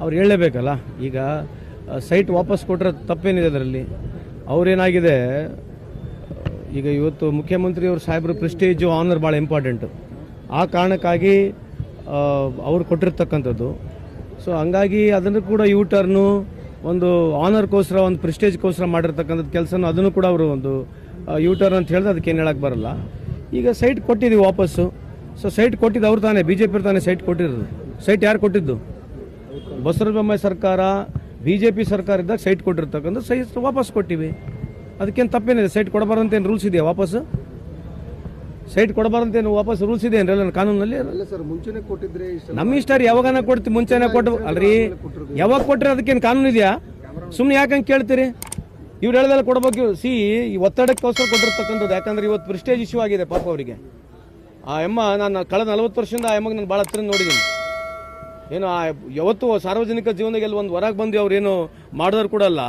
ಅವ್ರು ಹೇಳಲೇಬೇಕಲ್ಲ. ಈಗ ಸೈಟ್ ವಾಪಸ್ ಕೊಟ್ಟರೆ ತಪ್ಪೇನಿದೆ ಅದರಲ್ಲಿ? ಅವ್ರೇನಾಗಿದೆ, ಈಗ ಇವತ್ತು ಮುಖ್ಯಮಂತ್ರಿಯವರು ಸಾಹೇಬರು ಪ್ರೆಸ್ಟೀಜು ಆನರ್ ಭಾಳ ಇಂಪಾರ್ಟೆಂಟು. ಆ ಕಾರಣಕ್ಕಾಗಿ ಅವ್ರು ಕೊಟ್ಟಿರ್ತಕ್ಕಂಥದ್ದು. ಸೊ ಹಂಗಾಗಿ ಅದನ್ನು ಕೂಡ ಯೂ ಟರ್ನು ಒಂದು ಆನರ್ಗೋಸ್ಕರ, ಒಂದು ಪ್ರೆಸ್ಟೇಜ್ಗೋಸ್ಕರ ಮಾಡಿರ್ತಕ್ಕಂಥದ್ದು ಕೆಲಸನೂ ಅದನ್ನು ಕೂಡ ಅವರು ಒಂದು ಯೂ ಟರ್ನ್ ಅಂತ ಹೇಳಿದ್ರೆ ಅದಕ್ಕೇನು ಹೇಳಕ್ಕೆ ಬರಲ್ಲ. ಈಗ ಸೈಟ್ ಕೊಟ್ಟಿದ್ದೀವಿ ವಾಪಸ್ಸು. ಸೊ ಸೈಟ್ ಕೊಟ್ಟಿದ್ದು ಅವ್ರು ತಾನೇ, BJP ತಾನೇ ಸೈಟ್ ಕೊಟ್ಟಿರೋದು. ಸೈಟ್ ಯಾರು ಕೊಟ್ಟಿದ್ದು? ಬಸವರಾಜ ಬೊಮ್ಮಾಯಿ ಸರ್ಕಾರ, BJP ಸರ್ಕಾರ ಇದ್ದಾಗ ಸೈಟ್ ಕೊಟ್ಟಿರ್ತಕ್ಕಂಥ ಸೈಟ್ ವಾಪಸ್ ಕೊಟ್ಟಿವಿ. ಅದಕ್ಕೇನು ತಪ್ಪೇನಿದೆ? ಸೈಟ್ ಕೊಡಬಾರಂತೇನು ರೂಲ್ಸ್ ಇದೆಯಾ? ವಾಪಸ್ಸು ಸೈಟ್ ಕೊಡಬಾರಂತೇನು ವಾಪಸ್ ರೂಲ್ಸ್ ಇದೆ ಏನ್ರಲ್ಲ ಕಾನೂನಲ್ಲಿ? ನಮ್ಮ ಇಷ್ಟ ರೀ, ಯಾವಾಗನ ಕೊಡ್ತೀವಿ, ಮುಂಚೆನೇ ಕೊಟ್ಟು ಅಲ್ರಿ. ಯಾವಾಗ ಕೊಟ್ಟರೆ ಅದಕ್ಕೇನು ಕಾನೂನು ಇದೆಯಾ? ಸುಮ್ಮನೆ ಯಾಕಂಗೆ ಕೇಳ್ತೀರಿ? ಇವ್ರು ಹೇಳ್ದಲ್ಲ ಕೊಡಬೇಕು. ಈ ಒತ್ತಡಕ್ಕೋಸ್ಕರ ಕೊಟ್ಟಿರ್ತಕ್ಕಂಥದ್ದು. ಯಾಕಂದ್ರೆ ಇವತ್ತು ಪ್ರೆಸ್ಟೇಜ್ ಇಶ್ಯೂ ಆಗಿದೆ ಪಾಪ ಅವರಿಗೆ. ಆ ಎಮ್ಮ, ನಾನು ಕಳೆದ 40 ವರ್ಷದಿಂದ ಆ ಎಮ್ಮಗೆ ನಾನು ಭಾಳ ಹತ್ರ ನೋಡಿದ್ದೀನಿ. ಏನು ಯಾವತ್ತು ಸಾರ್ವಜನಿಕ ಜೀವನದಲ್ಲಿ ಒಂದು ಹೊರಗೆ ಬಂದು ಅವ್ರು ಏನು ಮಾಡಿದ್ರು ಕೂಡ ಅಲ್ಲ.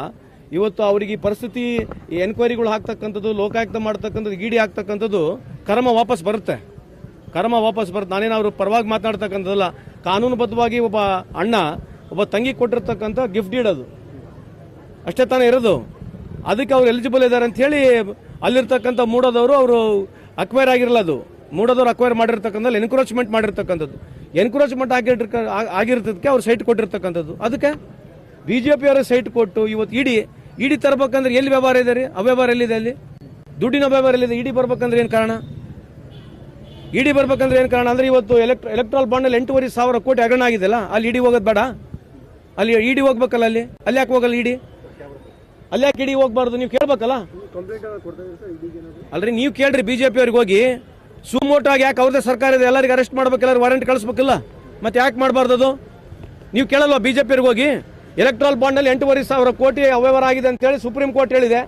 ಇವತ್ತು ಅವರಿಗೆ ಈ ಪರಿಸ್ಥಿತಿ, ಈ ಎನ್ಕ್ವೈರಿಗಳು ಹಾಕ್ತಕ್ಕಂಥದ್ದು, ಲೋಕಾಯುಕ್ತ ಮಾಡ್ತಕ್ಕಂಥದ್ದು, ಇಡಿ ಹಾಕ್ತಕ್ಕಂಥದ್ದು ಕರ್ಮ ವಾಪಸ್ ಬರುತ್ತೆ. ನಾನೇನು ಅವ್ರ ಪರವಾಗಿ ಮಾತನಾಡ್ತಕ್ಕಂಥದ್ದಲ್ಲ. ಕಾನೂನುಬದ್ಧವಾಗಿ ಒಬ್ಬ ಅಣ್ಣ ಒಬ್ಬ ತಂಗಿ ಕೊಟ್ಟಿರ್ತಕ್ಕಂಥ ಗಿಫ್ಟ್ ಡೀಡ್ ಅದು ಅಷ್ಟೇ ತಾನೇ ಇರೋದು. ಅದಕ್ಕೆ ಅವ್ರು ಎಲಿಜಿಬಲ್ ಇದ್ದಾರೆ ಅಂತ ಹೇಳಿ ಅಲ್ಲಿರ್ತಕ್ಕಂಥ ಮೂಡೋದವರು ಅವರು ಅಕ್ವೈರ್ ಆಗಿರಲ್ಲ. ಅದು ಮೂಡೋದವ್ರು ಅಕ್ವೈರ್ ಮಾಡಿರ್ತಕ್ಕಂಥ ಎನ್ಕ್ರೋಚ್ಮೆಂಟ್ ಮಾಡಿರ್ತಕ್ಕಂಥದ್ದು. ಎನ್ಕ್ರೋಚ್ಮೆಂಟ್ ಆಗಿರ್ತದಕ್ಕೆ ಅವ್ರು ಸೈಟ್ ಕೊಟ್ಟಿರ್ತಕ್ಕಂಥದ್ದು. ಅದಕ್ಕೆ BJP ಅವರ ಸೈಟ್ ಕೊಟ್ಟು ಇವತ್ತು ಇಡಿ ತರಬೇಕಂದ್ರೆ ಎಲ್ಲಿ ವ್ಯವಹಾರ ಇದೆ ರೀ? ಅವ್ಯವಹಾರ ಎಲ್ಲಿದೆ? ಅಲ್ಲಿ ದುಡ್ಡಿನ ವ್ಯವಹಾರ ಎಲ್ಲಿದೆ? ಇಡಿ ಬರ್ಬೇಕಂದ್ರೆ ಏನು ಕಾರಣ? ಅಂದ್ರೆ ಇವತ್ತು ಎಲೆಕ್ಟ್ರಲ್ ಬಾಂಡಲ್ಲಿ 8,500 ಕೋಟಿ ಹಗರಣ ಆಗಿದೆಲ್ಲ, ಅಲ್ಲಿ ಇಡಿ ಹೋಗೋದು ಬೇಡ? ಅಲ್ಲಿ ಇಡಿ ಹೋಗ್ಬೇಕಲ್ಲ? ಅಲ್ಲಿ ಯಾಕೆ ಹೋಗಲ್ಲ ಇಡಿ? ಅಲ್ಲಿ ಯಾಕೆ ಇಡಿ ಹೋಗ್ಬಾರ್ದು? ನೀವು ಕೇಳ್ಬೇಕಲ್ಲ. ಅಲ್ರಿ ನೀವು ಕೇಳ್ರಿ BJP ಅವ್ರಿಗೆ ಹೋಗಿ, ಸುಮೋಟಾಗಿ ಯಾಕೆ ಅವ್ರದೇ ಸರ್ಕಾರ ಇದೆ, ಎಲ್ಲರಿಗೂ ಅರೆಸ್ಟ್ ಮಾಡ್ಬೇಕು, ಎಲ್ಲರೂ ವಾರೆಂಟ್ ಕಳಿಸ್ಬೇಕಲ್ಲ, ಮತ್ತೆ ಯಾಕೆ ಮಾಡಬಾರ್ದು ಅದು? ನೀವು ಕೇಳಲ್ವಾ BJP ಅವ್ರಿಗೆ ಹೋಗಿ? ಎಲೆಕ್ಟ್ರಲ್ ಬಾಂಡಲ್ಲಿ 8,500 ಕೋಟಿ ಅವ್ಯವಹಾರ ಆಗಿದೆ ಅಂತ ಹೇಳಿ ಸುಪ್ರೀಂ ಕೋರ್ಟ್ ಹೇಳಿದೆ.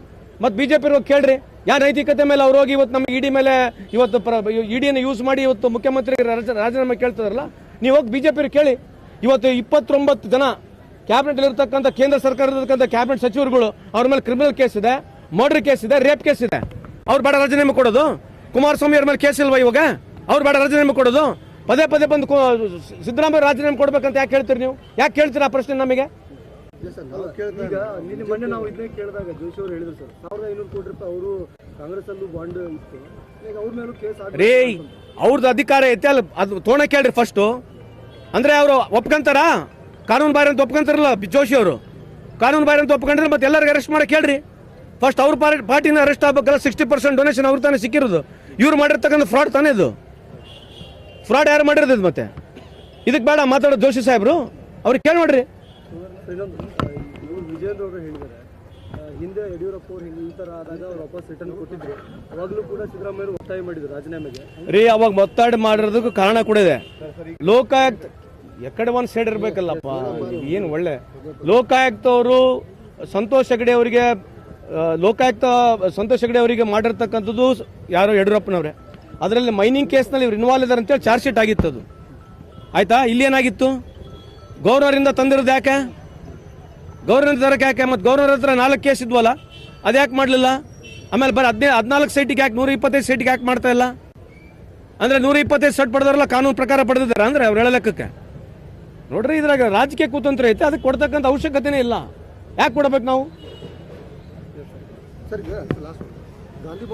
ಮತ್ತೆ BJP ಅವ್ರಿಗೆ ಕೇಳ್ರಿ, ಯಾವ ನೈತಿಕತೆ ಮೇಲೆ ಅವ್ರು ಹೋಗಿ ಇವತ್ತು ನಮಗೆ ಇಡಿ ಮೇಲೆ ಇವತ್ತು ಇಡಿಯನ್ನು ಯೂಸ್ ಮಾಡಿ ಇವತ್ತು ಮುಖ್ಯಮಂತ್ರಿ ರಾಜೀನಾಮೆ ಕೇಳ್ತಿದಾರಲ್ಲ, ನೀವು ಹೋಗಿ BJP ಅವ್ರಿಗೆ ಕೇಳಿ. ಇವತ್ತು 29 ಜನ ಕ್ಯಾಬಿನೆಟ್ ಇರತಕ್ಕಂಥ ಕೇಂದ್ರ ಸರ್ಕಾರದ ಕ್ಯಾಬಿನೆಟ್ ಸಚಿವರುಗಳು, ಅವ್ರ ಮೇಲೆ ಕ್ರಿಮಿನಲ್ ಕೇಸ್ ಇದೆ, ಮರ್ಡರ್ ಕೇಸ್ ಇದೆ, ರೇಪ್ ಕೇಸ್ ಇದೆ. ಅವ್ರು ಬೇಡ ರಾಜೀನಾಮೆ ಕೊಡೋದು? ಕುಮಾರಸ್ವಾಮಿ ಅವ್ರ ಮೇಲೆ ಕೇಸ್ ಇಲ್ವಾ ಇವಾಗ? ಅವ್ರು ಬೇಡ ರಾಜೀನಾಮೆ ಕೊಡೋದು? ಪದೇ ಬಂದು ಸಿದ್ದರಾಮಯ್ಯ ರಾಜೀನಾಮೆ ಕೊಡ್ಬೇಕಂತ ಯಾಕೆ ಹೇಳ್ತೀರಿ ನೀವು? ಯಾಕೆ ಕೇಳ್ತೀರಾ ಆ ಪ್ರಶ್ನೆ ನಮಗೆ? ಮೊನ್ನೆ ನಾವು ಇದನ್ನೇ ಕೇಳಿದಾಗ ಜೋಶಿ ಅವರು ಹೇಳಿದ್ರು ಸರ್, 1,500 ಕೋಟಿ ರೂಪಾಯಿ ಅವರು ಕಾಂಗ್ರೆಸ್ ಅಲ್ಲೂ ಬಾಂಡ್ ಇತ್ತು, ಈಗ ಅವ್ರ ಮೇಲೂ ಕೇಸ್ ರೀ. ಅವ್ರದ್ದು ಅಧಿಕಾರ ಐತೆ, ಅಲ್ಲಿ ಅದು ತೋಣ ಕೇಳ್ರಿ ಫಸ್ಟ್. ಅಂದ್ರೆ ಅವರು ಒಪ್ಕೊಂತಾರ? ಕಾನೂನು ಬಾಹಿರ ಅಂತ ಒಪ್ಕೊಂತಾರಲ್ಲ ಜೋಶಿ ಅವರು. ಕಾನೂನು ಬಾಹಿರ ಅಂತ ಒಪ್ಕೊಂಡ್ರೆ ಮತ್ತೆ ಎಲ್ಲರಿಗೂ ಅರೆಸ್ಟ್ ಮಾಡಕ್ಕೆ ಹೇಳ್ರಿ. ಫಸ್ಟ್ ಅವ್ರ ಪಾರ್ಟಿನ ಅರೆಸ್ಟ್ ಆಗ್ಬೇಕಲ್ಲ. 60% ಡೊನೇಷನ್ ಅವ್ರು ತಾನೇ ಸಿಕ್ಕಿರೋದು. ಇವ್ರು ಮಾಡಿರ್ತಕ್ಕಂಥ ಫ್ರಾಡ್ ತಾನೇ ಇದು. ಫ್ರಾಡ್ ಯಾರು ಮಾಡಿರೋದು? ಮತ್ತೆ ಇದಕ್ಕೆ ಬೇಡ ಮಾತಾಡೋದು ಜೋಶಿ ಸಾಹೇಬ್ರು. ಅವ್ರಿಗೆ ಕೇಳಿ ನೋಡ್ರಿ. ವಿಜೇಂದ್ರ ಅವರು ಹೇಳಿದ್ದಾರೆ, ಹಿಂದೆ ಯಡಿಯೂರಪ್ಪ ಅವರು ಈ ಥರ ಆದಾಗ ಅವ್ರು ವಾಪಸ್ ರಿಟರ್ನ್ ಕೊಟ್ಟಿದ್ರು. ಅವಾಗಲೂ ಕೂಡ ಸಿದ್ದರಾಮಯ್ಯ ಒತ್ತಾಯ ಮಾಡಿದ್ರು ರಾಜೀನಾಮೆಗೆ. ರೀ ಅವಾಗ ಒತ್ತಾಡ ಮಾಡಿರೋದಕ್ಕೂ ಕಾರಣ ಕೂಡ ಇದೆ. ಲೋಕಾಯುಕ್ತ ಎಕಡೆ ಒಂದು ಸೈಡ್ ಇರಬೇಕಲ್ಲಪ್ಪ. ಏನು ಒಳ್ಳೆ ಲೋಕಾಯುಕ್ತ ಅವರು ಸಂತೋಷ್ ಹೆಗಡೆ ಅವರಿಗೆ, ಸಂತೋಷ್ ಹೆಗಡೆ ಅವರಿಗೆ ಮಾಡಿರ್ತಕ್ಕಂಥದ್ದು ಯಾರೋ ಯಡಿಯೂರಪ್ಪನವ್ರೆ. ಅದರಲ್ಲಿ ಮೈನಿಂಗ್ ಕೇಸ್ನಲ್ಲಿ ಇವ್ರು ಇನ್ವಾಲ್ವ್ ಇದ್ದಾರೆ ಅಂತೇಳಿ ಚಾರ್ಜ್ ಶೀಟ್ ಆಗಿತ್ತು. ಆಯ್ತಾ? ಇಲ್ಲಿ ಏನಾಗಿತ್ತು? ಗೌರ್ನರಿಂದ ತಂದಿರೋದು ಯಾಕೆ? ಗೌರ್ನರ್ ತರಕ್ಕೆ ಯಾಕೆ? ಮತ್ತು ಗೌರ್ನರ್ ಹತ್ರ 4 ಕೇಸ್ ಇದ್ವಲ್ಲ, ಅದು ಯಾಕೆ ಮಾಡಲಿಲ್ಲ? ಆಮೇಲೆ ಬರೀ 14 ಸೈಟಿಗೆ ಯಾಕೆ 125 ಸೈಟಿಗೆ ಯಾಕೆ ಮಾಡ್ತಾ ಇಲ್ಲ? ಅಂದರೆ 125 ಸೈಟ್ ಪಡೆದಾರಲ್ಲ, ಕಾನೂನು ಪ್ರಕಾರ ಪಡೆದಿದ್ದಾರೆ ಅಂದರೆ ಅವ್ರು ಹೇಳೋ ಲೆಕ್ಕಕ್ಕೆ. ನೋಡ್ರಿ, ಇದ್ರಾಗ ರಾಜಕೀಯ ಕುತಂತ್ರ ಐತೆ. ಅದಕ್ಕೆ ಕೊಡ್ತಕ್ಕಂಥ ಅವಶ್ಯಕತೆನೇ ಇಲ್ಲ. ಯಾಕೆ ಕೊಡಬೇಕು ನಾವು?